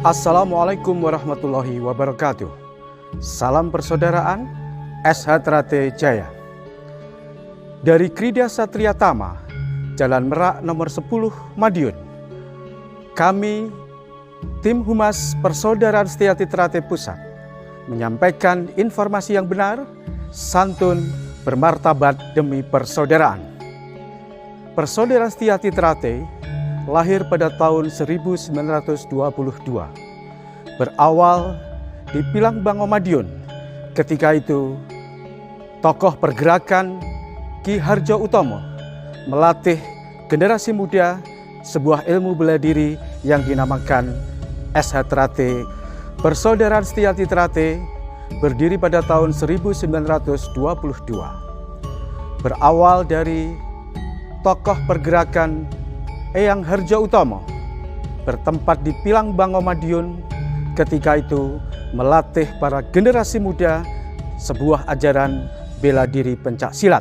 Assalamualaikum warahmatullahi wabarakatuh. Salam persaudaraan, SH Trate Jaya. Dari Krida Satria Tama, Jalan Merak nomor 10, Madiun. Kami, tim Humas Persaudaraan Setiati Trate Pusat, menyampaikan informasi yang benar, santun, bermartabat demi persaudaraan. Persaudaraan Setiati Trate lahir pada tahun 1922, berawal di Pilangbango Madiun. Ketika itu, tokoh pergerakan Ki Hardjo Utomo melatih generasi muda sebuah ilmu bela diri yang dinamakan SH Trate. Persaudaraan Setiati Trate berdiri pada tahun 1922. Berawal dari tokoh pergerakan Eyang Hardjo Utomo, bertempat di Pilangbango Madiun, ketika itu melatih para generasi muda sebuah ajaran bela diri pencak silat.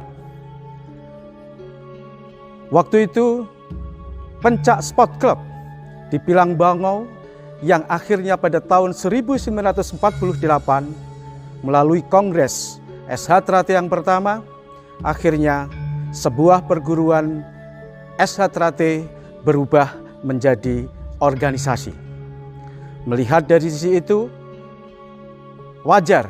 Waktu itu Pencak Sport Club di Pilangbango yang akhirnya pada tahun 1948 melalui Kongres SH Trate yang pertama, akhirnya sebuah perguruan SH Trate berubah menjadi organisasi. Melihat dari sisi itu, wajar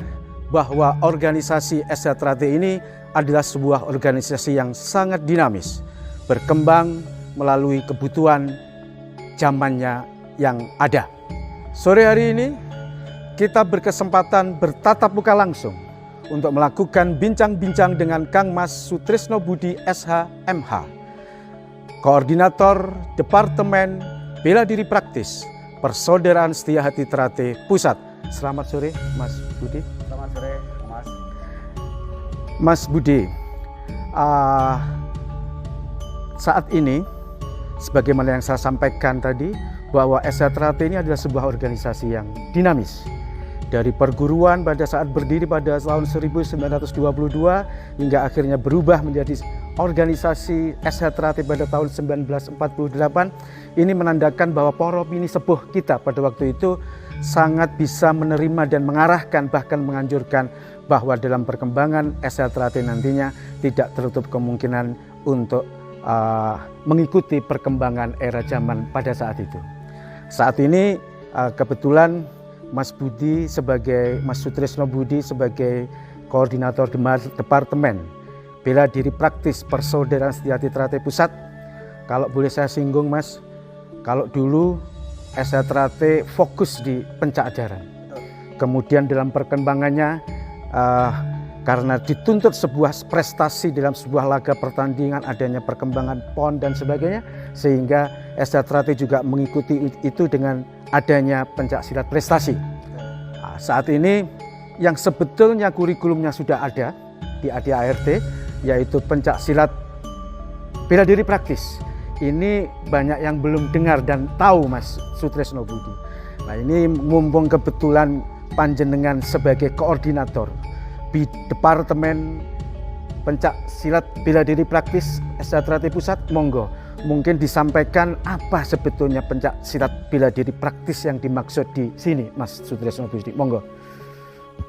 bahwa organisasi SH Trate ini adalah sebuah organisasi yang sangat dinamis, berkembang melalui kebutuhan zamannya yang ada. Sore hari ini, kita berkesempatan bertatap muka langsung untuk melakukan bincang-bincang dengan Kang Mas Sutrisno Budi SH MH, Koordinator Departemen Bela Diri Praktis Persaudaraan Setiati Trate Pusat. Selamat sore, Mas Budi. Selamat sore, Mas. Mas Budi, saat ini, sebagaimana yang saya sampaikan tadi, bahwa SH Trate ini adalah sebuah organisasi yang dinamis. Dari perguruan pada saat berdiri pada tahun 1922 hingga akhirnya berubah menjadi organisasi SH Trate pada tahun 1948, ini menandakan bahwa para opini sepuh kita pada waktu itu sangat bisa menerima dan mengarahkan, bahkan menganjurkan bahwa dalam perkembangan SH Trate nantinya tidak tertutup kemungkinan untuk mengikuti perkembangan era zaman pada saat itu. Saat ini kebetulan Mas Sutrisno Budi sebagai Koordinator Departemen Bela Diri Praktis Persaudaraan Setiati Trate Pusat. Kalau boleh saya singgung, Mas, kalau dulu SH Trate fokus di pencak ajaran. Kemudian dalam perkembangannya, karena dituntut sebuah prestasi dalam sebuah laga pertandingan, adanya perkembangan PON dan sebagainya, sehingga SH Trate juga mengikuti itu dengan adanya pencak silat prestasi. Saat ini yang sebetulnya kurikulumnya sudah ada di ADART, yaitu pencak silat bela diri praktis. Ini banyak yang belum dengar dan tahu Mas Sutresno Budi. Nah, ini mumpung kebetulan panjenengan sebagai koordinator di Departemen Pencak Silat Bela Diri Praktis SDA Pusat, monggo mungkin disampaikan apa sebetulnya pencak silat bela diri praktis yang dimaksud di sini, Mas Sutresno Budi. Monggo.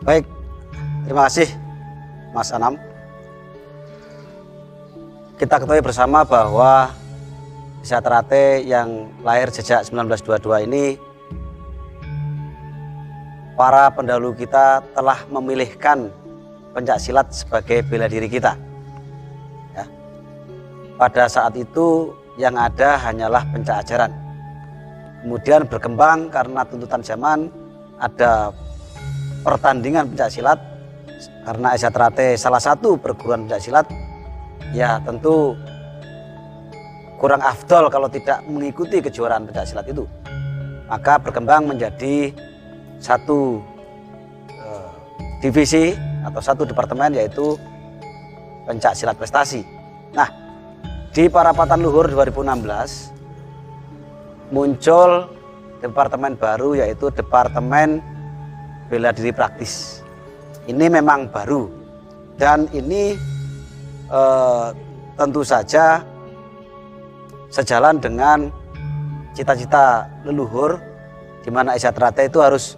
Baik, terima kasih Mas Anam. Kita ketahui bersama bahwa SDA yang lahir sejak 1922 ini, para pendahulu kita telah memilihkan pencak silat sebagai bela diri kita. Ya. Pada saat itu yang ada hanyalah pencak ajaran. Kemudian berkembang karena tuntutan zaman, ada pertandingan pencak silat. Karena SDA salah satu perguruan pencak silat, ya tentu kurang afdol kalau tidak mengikuti kejuaraan pencak silat itu. Maka berkembang menjadi satu divisi atau satu departemen, yaitu pencak silat prestasi. Nah, di Parapatan Luhur 2016 muncul departemen baru, yaitu Departemen Bela Diri Praktis. Ini memang baru dan ini tentu saja sejalan dengan cita-cita leluhur, di mana SDA itu harus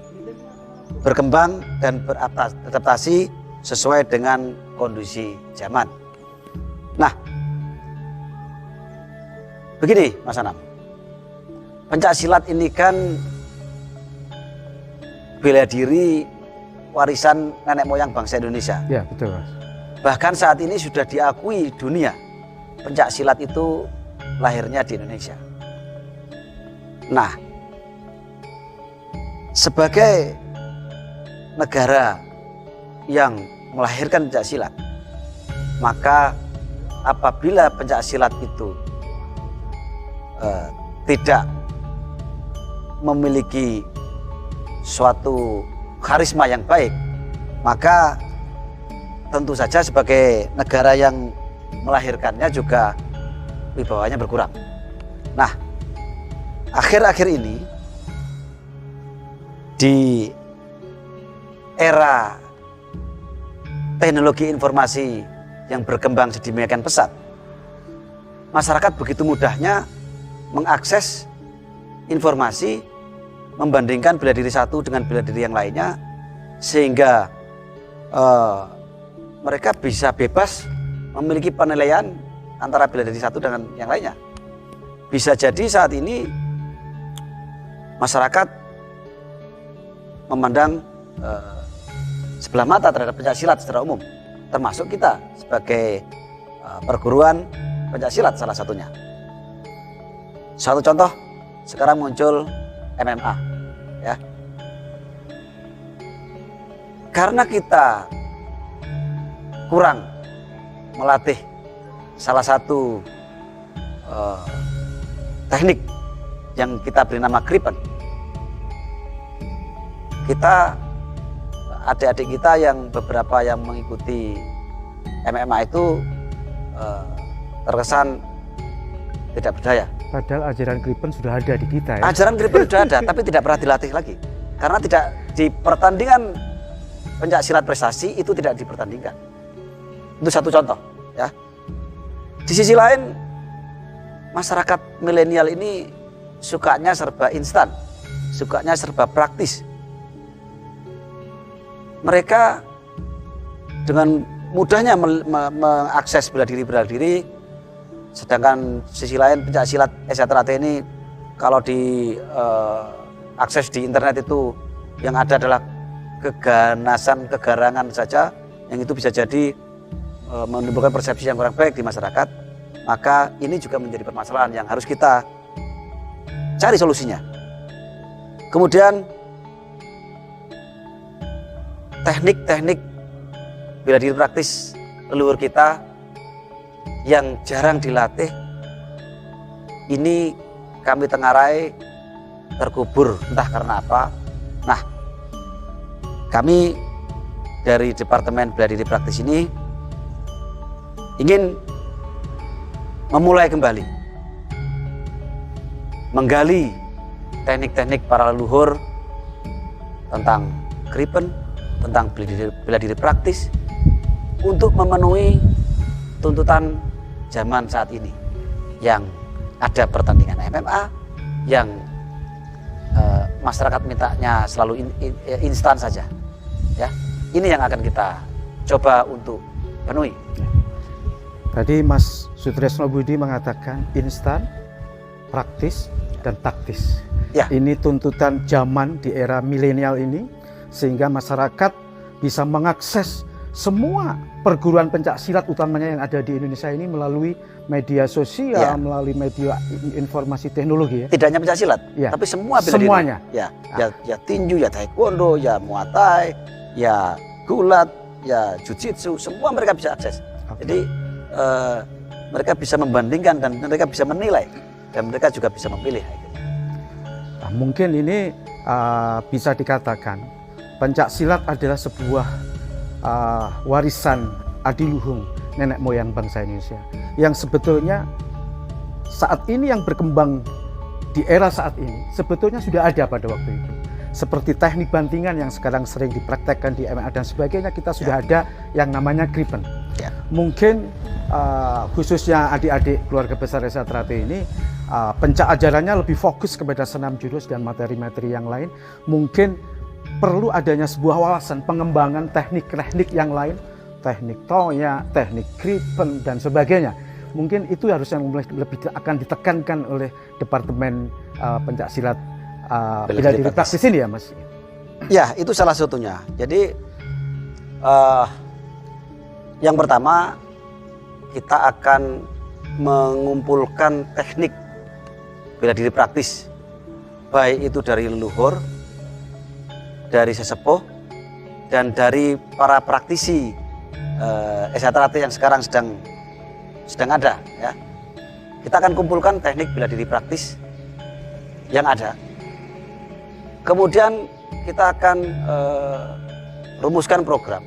berkembang dan beradaptasi sesuai dengan kondisi zaman. Nah, begini Mas Anam, pencak silat ini kan bela diri warisan nenek moyang bangsa Indonesia. Ya, betul Mas. Bahkan saat ini sudah diakui dunia, pencak silat itu lahirnya di Indonesia. Nah, sebagai negara yang melahirkan pencak silat, maka apabila pencak silat itu tidak memiliki suatu karisma yang baik, maka tentu saja sebagai negara yang melahirkannya juga wibawanya berkurang. Nah, akhir-akhir ini di era teknologi informasi yang berkembang sedemikian pesat, masyarakat begitu mudahnya mengakses informasi, membandingkan bela diri satu dengan bela diri yang lainnya, sehingga mereka bisa bebas memiliki penilaian antara bela diri satu dengan yang lainnya. Bisa jadi saat ini masyarakat memandang sebelah mata terhadap pencak silat secara umum, termasuk kita sebagai perguruan pencak silat salah satunya. Satu contoh, sekarang muncul MMA, ya. Karena kita kurang melatih salah satu teknik yang kita beri nama Kripen, kita adik-adik kita yang beberapa yang mengikuti MMA itu terkesan tidak berdaya. Padahal ajaran Kripen sudah ada di kita ya. Ajaran Kripen sudah ada, tapi tidak pernah dilatih lagi. Karena tidak di pertandingan pencak silat prestasi itu tidak dipertandingkan. Itu satu contoh, ya. Di sisi lain, masyarakat milenial ini sukanya serba instan, sukanya serba praktis. Mereka dengan mudahnya mengakses bela diri, sedangkan sisi lain pencak silat SDA ini kalau akses di internet itu yang ada adalah keganasan, kegarangan saja, yang itu bisa jadi menimbulkan persepsi yang kurang baik di masyarakat. Maka ini juga menjadi permasalahan yang harus kita cari solusinya. Kemudian teknik-teknik bela diri praktis leluhur kita yang jarang dilatih, ini kami tengarai terkubur entah karena apa. Nah, kami dari Departemen Bela Diri Praktis ini ingin memulai kembali, menggali teknik-teknik para leluhur tentang Kripen, tentang bela diri praktis untuk memenuhi tuntutan zaman saat ini yang ada pertandingan MMA yang masyarakat mintanya selalu instan saja, ya. Ini yang akan kita coba untuk penuhi. Tadi Mas Sutresno Budi mengatakan instan, praktis, dan taktis. Ya. Ini tuntutan zaman di era milenial ini, sehingga masyarakat bisa mengakses semua perguruan pencak silat utamanya yang ada di Indonesia ini melalui media sosial, Ya. melalui media informasi teknologi. Ya. Tidak hanya pencak silat, Ya. tapi semua bela Semuanya. diri. Ya tinju, ya taekwondo, ya muay thai, ya gulat, ya jujitsu, semua mereka bisa akses. Oke. Jadi mereka bisa membandingkan dan mereka bisa menilai dan mereka juga bisa memilih. Nah, mungkin ini bisa dikatakan pencak silat adalah sebuah warisan adiluhung nenek moyang bangsa Indonesia yang sebetulnya saat ini yang berkembang di era saat ini sebetulnya sudah ada pada waktu itu. Seperti teknik bantingan yang sekarang sering dipraktekkan di MMA dan sebagainya, kita sudah ada yang namanya Kripen. Ya. Mungkin khususnya adik-adik keluarga besar Esa Trate ini pencak ajarannya lebih fokus kepada senam jurus dan materi-materi yang lain. Mungkin perlu adanya sebuah wawasan pengembangan teknik-teknik yang lain, teknik toya, teknik Kripen dan sebagainya. Mungkin itu harus yang lebih akan ditekankan oleh Departemen Pencak Silat Bela Diri Praktis ini ya Mas. Ya, itu salah satunya. Jadi yang pertama kita akan mengumpulkan teknik bela diri praktis, baik itu dari leluhur, dari sesepuh, dan dari para praktisi Esa Trate yang sekarang sedang ada. Ya. Kita akan kumpulkan teknik bela diri praktis yang ada. Kemudian kita akan rumuskan program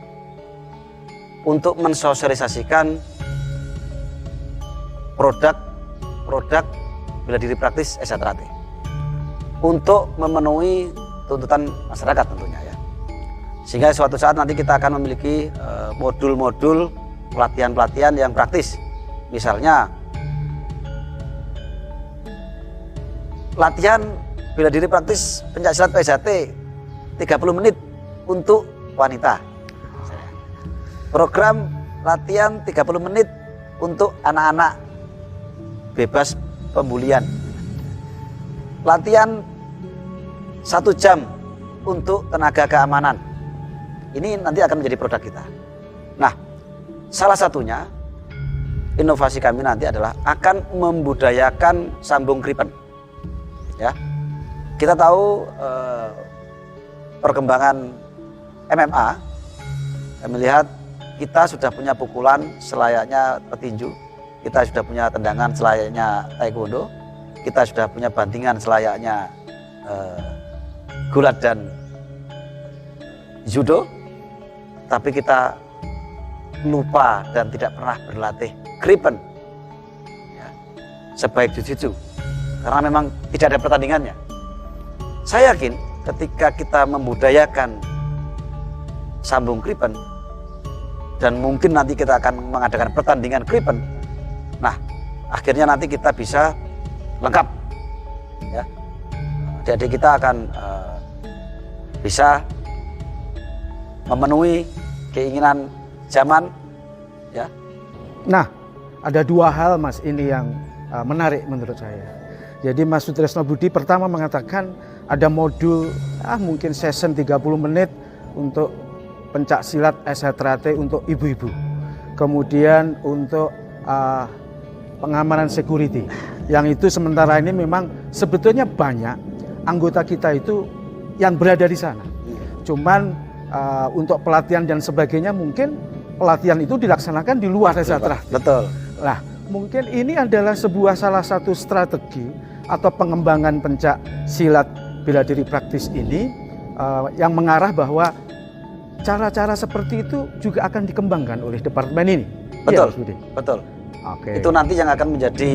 untuk mensosialisasikan produk bela diri praktis Esa Trate untuk memenuhi tuntutan masyarakat tentunya ya. Sehingga suatu saat nanti kita akan memiliki modul-modul pelatihan-pelatihan yang praktis. Misalnya latihan bela diri praktis pencak silat PSHT 30 menit untuk wanita. Program latihan 30 menit untuk anak-anak bebas pembulian. Latihan 1 jam untuk tenaga keamanan. Ini nanti akan menjadi produk kita. Nah, salah satunya inovasi kami nanti adalah akan membudayakan sambung Kripen. Ya, kita tahu perkembangan MMA. Kami lihat kita sudah punya pukulan selayaknya petinju, kita sudah punya tendangan selayaknya taekwondo, kita sudah punya bantingan selayaknya gulat dan judo, tapi kita lupa dan tidak pernah berlatih Kripen ya, sebaik jujitsu karena memang tidak ada pertandingannya. Saya yakin ketika kita membudayakan sambung Kripen dan mungkin nanti kita akan mengadakan pertandingan Kripen, nah akhirnya nanti kita bisa lengkap ya. Jadi kita akan bisa memenuhi keinginan zaman ya. Nah, ada 2 hal Mas ini yang menarik menurut saya. Jadi Mas Sutresno Budi pertama mengatakan ada modul mungkin session 30 menit untuk pencak silat Esa Trate untuk ibu-ibu. Kemudian untuk pengamanan security. Yang itu sementara ini memang sebetulnya banyak anggota kita itu yang berada di sana. Cuman untuk pelatihan dan sebagainya mungkin pelatihan itu dilaksanakan di luar Esa Trate. Betul. Nah, mungkin ini adalah salah satu strategi atau pengembangan pencak silat bela diri praktis ini yang mengarah bahwa cara-cara seperti itu juga akan dikembangkan oleh departemen ini. Betul, Iya, Mas Budi? betul. Oke. Itu nanti yang akan menjadi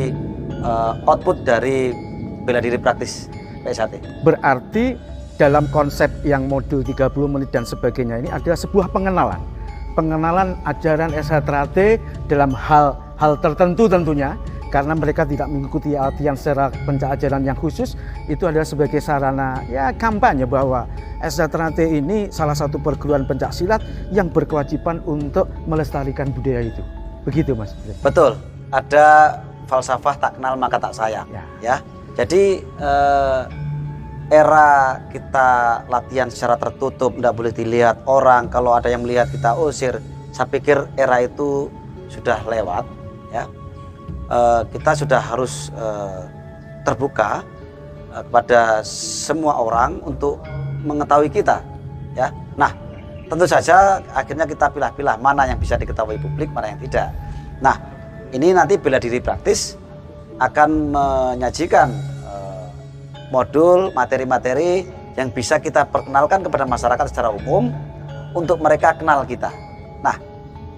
output dari bela diri praktis PSAT. Berarti dalam konsep yang modul 30 menit dan sebagainya ini adalah sebuah pengenalan. Pengenalan ajaran SHTRAT dalam hal tertentu tentunya, karena mereka tidak mengikuti latihan secara pencajaran yang khusus, itu adalah sebagai sarana ya kampanye bahwa SHTRAT ini salah satu perguruan pencaksilat yang berkewajiban untuk melestarikan budaya itu. Begitu, Mas. Betul. Ada falsafah tak kenal maka tak sayang. Ya. Jadi era kita latihan secara tertutup, tidak boleh dilihat orang. Kalau ada yang melihat kita usir. Saya pikir era itu sudah lewat. Ya, kita sudah harus terbuka kepada semua orang untuk mengetahui kita. Ya, nah tentu saja akhirnya kita pilah-pilah mana yang bisa diketahui publik, mana yang tidak. Nah, ini nanti bela diri praktis akan menyajikan modul, materi-materi yang bisa kita perkenalkan kepada masyarakat secara umum untuk mereka kenal kita. Nah,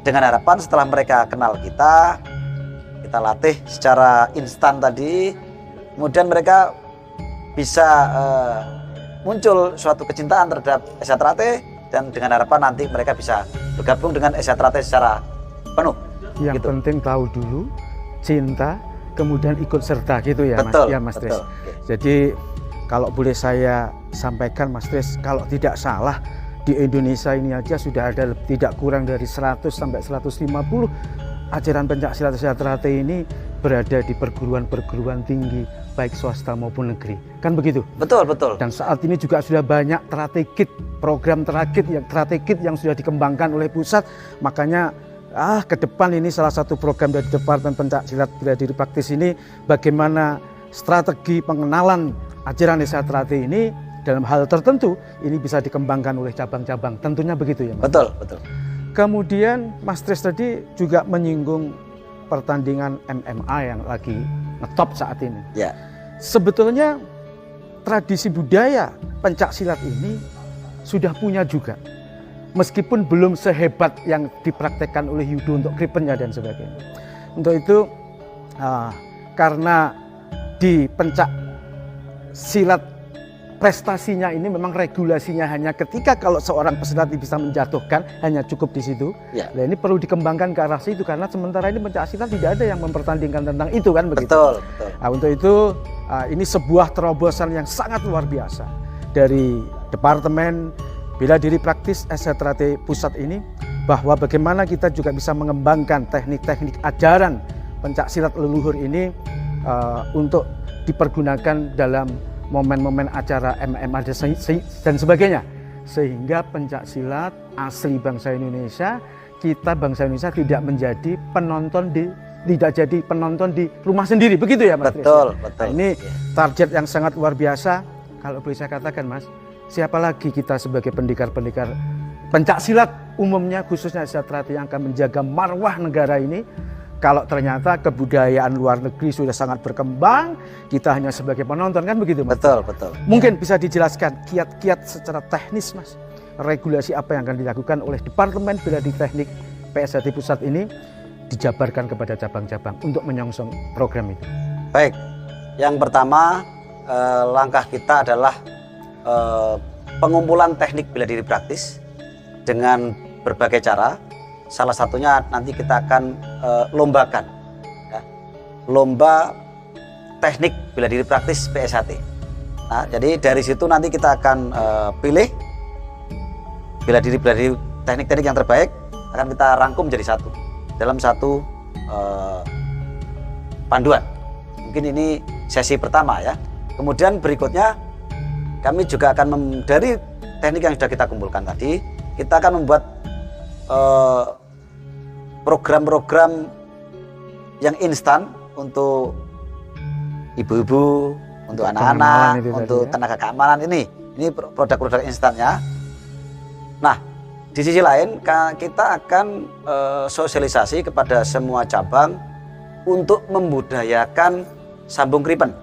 dengan harapan setelah mereka kenal kita latih secara instan tadi, kemudian mereka bisa muncul suatu kecintaan terhadap SHTRAT, dan dengan harapan nanti mereka bisa bergabung dengan SHTRAT secara penuh. Yang gitu. penting tahu dulu, cinta, kemudian ikut serta gitu ya, betul, Mas. Ya, Mas Tris. Betul. Jadi kalau boleh saya sampaikan, Mas Tris, kalau tidak salah di Indonesia ini aja sudah ada tidak kurang dari 100 sampai 150 ajaran pencaksilat SHTRAT ini berada di perguruan-perguruan tinggi baik swasta maupun negeri. Kan begitu? Betul, betul. Dan saat ini juga sudah banyak tratekit, program tratekit yang sudah dikembangkan oleh pusat. Makanya ke depan ini salah satu program dari Departemen Pencaksilat Bela Diri Praktis ini, bagaimana strategi pengenalan ajaran SHTRAT ini dalam hal tertentu ini bisa dikembangkan oleh cabang-cabang. Tentunya begitu ya, Mas? Betul, betul. Kemudian Mas Tris tadi juga menyinggung pertandingan MMA yang lagi ngetop saat ini. Ya. Sebetulnya tradisi budaya pencaksilat ini sudah punya juga. Meskipun belum sehebat yang dipraktekkan oleh Yudo untuk kripennya dan sebagainya. Untuk itu karena di pencak silat prestasinya ini memang regulasinya hanya ketika kalau seorang pesilat bisa menjatuhkan, hanya cukup di situ. Ya. Nah, ini perlu dikembangkan ke arah situ karena sementara ini pencak silat tidak ada yang mempertandingkan tentang itu kan begitu. Betul, betul. Nah, untuk itu ini sebuah terobosan yang sangat luar biasa dari Departemen Bela Diri Praktis SHTRAT Pusat ini, bahwa bagaimana kita juga bisa mengembangkan teknik-teknik ajaran pencaksilat leluhur ini untuk dipergunakan dalam momen-momen acara MMA dan sebagainya, sehingga pencaksilat asli bangsa Indonesia, kita bangsa Indonesia tidak menjadi penonton di rumah sendiri, begitu ya, Mas? Betul, Chris? betul. Nah, ini target yang sangat luar biasa. Kalau boleh saya katakan, Mas, siapa lagi kita sebagai pendekar-pendekar pencaksilat umumnya, khususnya SHTRAT yang akan menjaga marwah negara ini, kalau ternyata kebudayaan luar negeri sudah sangat berkembang, kita hanya sebagai penonton, kan begitu, Mas? Betul, betul. Mungkin bisa dijelaskan kiat-kiat secara teknis, Mas, regulasi apa yang akan dilakukan oleh Departemen Bela Diri Teknik PSAT Pusat ini dijabarkan kepada cabang-cabang untuk menyongsong program itu. Baik, yang pertama langkah kita adalah pengumpulan teknik bela diri praktis dengan berbagai cara. Salah satunya nanti kita akan lombakan, ya, lomba teknik bela diri praktis PSAT. Nah, jadi dari situ nanti kita akan pilih bela diri teknik-teknik yang terbaik, akan kita rangkum menjadi satu dalam satu panduan. Mungkin ini sesi pertama ya. Kemudian berikutnya kami juga akan dari teknik yang sudah kita kumpulkan tadi, kita akan membuat program-program yang instan untuk ibu-ibu, untuk anak-anak, untuk tenaga keamanan ini produk-produk instannya. Nah, di sisi lain kita akan sosialisasi kepada semua cabang untuk membudayakan sambung kripen.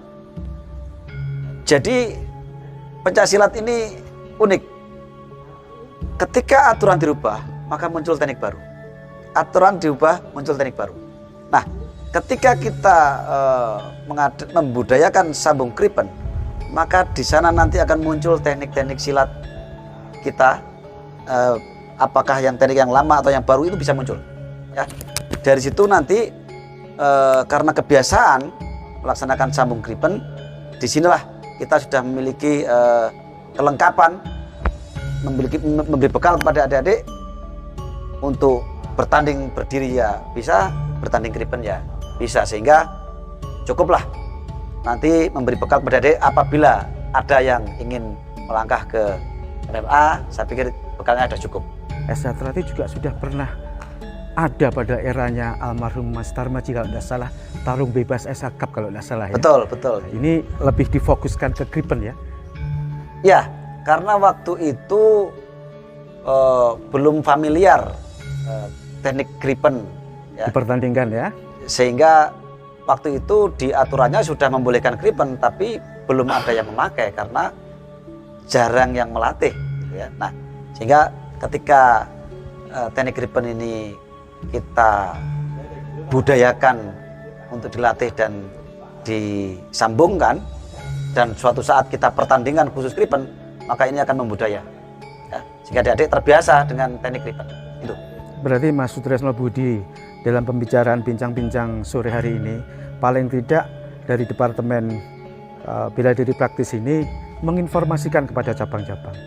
Jadi pencaksilat ini unik. ketika aturan dirubah, maka muncul teknik baru. Aturan diubah, muncul teknik baru. Nah, ketika kita membudayakan sambung kripen, maka di sana nanti akan muncul teknik-teknik silat kita. Apakah yang teknik yang lama atau yang baru itu bisa muncul. Ya, dari situ nanti karena kebiasaan melaksanakan sambung kripen, disinilah kita sudah memiliki kelengkapan, memberi bekal kepada adik-adik untuk bertanding berdiri ya bisa, bertanding kripen ya bisa, sehingga cukuplah nanti memberi bekal kepada adik apabila ada yang ingin melangkah ke MMA. Saya pikir bekalnya ada cukup. SH Trate juga sudah pernah ada pada eranya almarhum Mas Tarmaji kalau tidak salah, tarung bebas SH Cup kalau tidak salah ya. Betul, betul. Ini lebih difokuskan ke kripen ya? Ya, karena waktu itu belum familiar teknik kripen ya. Dipertandingkan ya? Sehingga waktu itu di aturannya sudah membolehkan kripen, tapi belum ada yang memakai karena jarang yang melatih gitu ya. Nah, sehingga ketika teknik kripen ini kita budayakan untuk dilatih dan disambungkan, dan suatu saat kita pertandingan khusus kripen, maka ini akan membudaya ya, sehingga adik-adik terbiasa dengan teknik kripen itu. Berarti Mas Sutresno Budi dalam pembicaraan bincang-bincang sore hari ini, paling tidak dari Departemen Bela Diri Praktis ini menginformasikan kepada cabang-cabang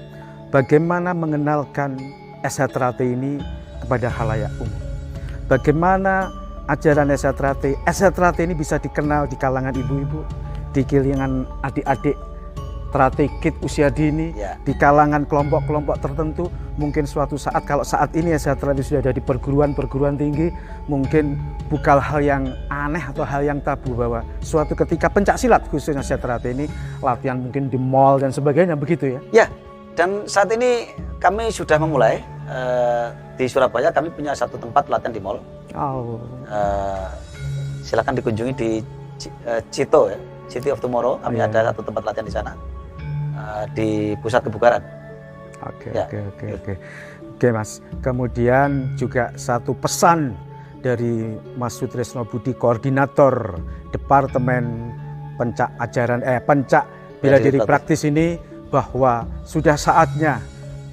bagaimana mengenalkan SH Trate ini kepada khalayak umum. Bagaimana ajaran SH Trate ini bisa dikenal di kalangan ibu-ibu, di kalangan adik-adik Trate Kid usia dini, Ya. di kalangan kelompok-kelompok tertentu. Mungkin suatu saat, kalau saat ini SH Trate sudah ada di perguruan tinggi, mungkin bukan hal yang aneh atau hal yang tabu bahwa suatu ketika pencak silat khususnya SH Trate ini latihan mungkin di mall dan sebagainya, begitu ya? Ya, dan saat ini kami sudah memulai di Surabaya. Kami punya satu tempat latihan di mall. Oh. Silakan dikunjungi di Cito ya, City of Tomorrow. Kami Iya. ada satu tempat latihan di sana, di pusat kebugaran. Oke, Ya. Oke Mas. Kemudian juga satu pesan dari Mas Sutresno Budi, koordinator Departemen Pencak Bela Diri Praktis ini, bahwa sudah saatnya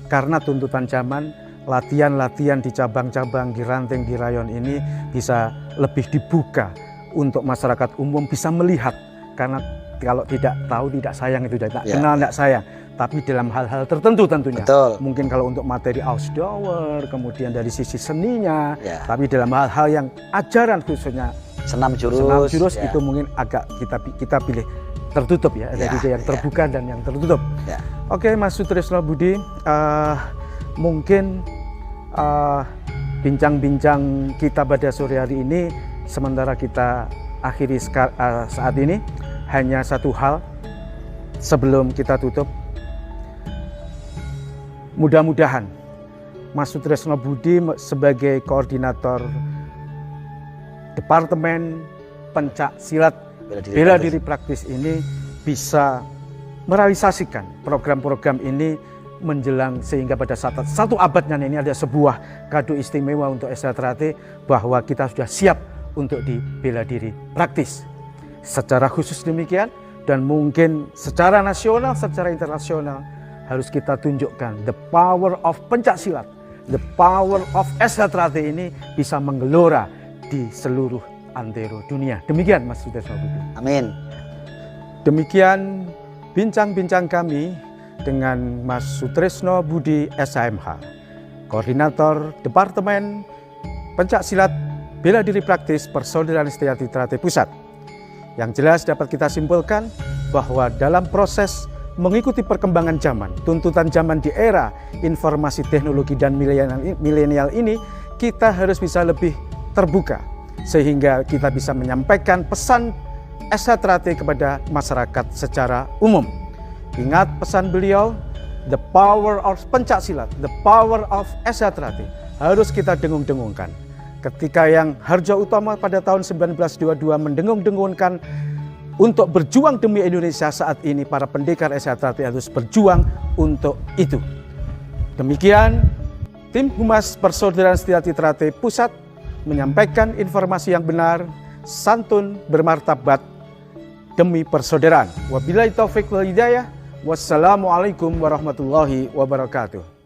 karena tuntutan zaman, latihan-latihan di cabang-cabang, di ranting, di rayon ini bisa lebih dibuka untuk masyarakat umum bisa melihat. Karena kalau tidak tahu tidak sayang, itu tidak Ya. kenal tidak sayang. Tapi dalam hal-hal tertentu tentunya. Betul. Mungkin kalau untuk materi outdoor, kemudian dari sisi seninya, Ya. tapi dalam hal-hal yang ajaran khususnya Senam senam jurus, jurus ya. itu mungkin agak kita pilih tertutup ya. Ada Ya, juga yang ya. terbuka dan yang tertutup. Ya. Oke Mas Sutresno Budi, mungkin bincang-bincang kita pada sore hari ini sementara kita akhiri saat ini, hanya satu hal sebelum kita tutup. Mudah-mudahan Mas Sutresno Budi sebagai koordinator Departemen Pencak Silat Bela Diri Praktis ini bisa merealisasikan program-program ini menjelang, sehingga pada saat satu abadnya ini ada sebuah kado istimewa untuk SH Trate, bahwa kita sudah siap untuk di bela diri praktis. Secara khusus demikian, dan mungkin secara nasional, secara internasional harus kita tunjukkan the power of pencak silat, the power of SH Trate ini bisa menggelora di seluruh antero dunia. Demikian Mas Sutresno Budi. Amin. Demikian bincang-bincang kami dengan Mas Sutresno Budi SHMH, Koordinator Departemen Pencak Silat Bela Diri Praktis Persaudaraan Setia Trate Pusat. Yang jelas dapat kita simpulkan bahwa dalam proses mengikuti perkembangan zaman, tuntutan zaman di era informasi teknologi dan milenial ini, kita harus bisa lebih terbuka sehingga kita bisa menyampaikan pesan SH Trate kepada masyarakat secara umum. Ingat pesan beliau, the power of pencak silat, the power of SH Trate harus kita dengung-dengungkan. Ketika yang Hardjo Utomo pada tahun 1922 mendengung-dengungkan untuk berjuang demi Indonesia, saat ini para pendekar SH Trate harus berjuang untuk itu. Demikian, tim Humas Persaudaraan Setiati Trate Pusat menyampaikan informasi yang benar, santun, bermartabat demi persaudaraan. Wabillahi taufik wal hidayah. Wassalamualaikum warahmatullahi wabarakatuh.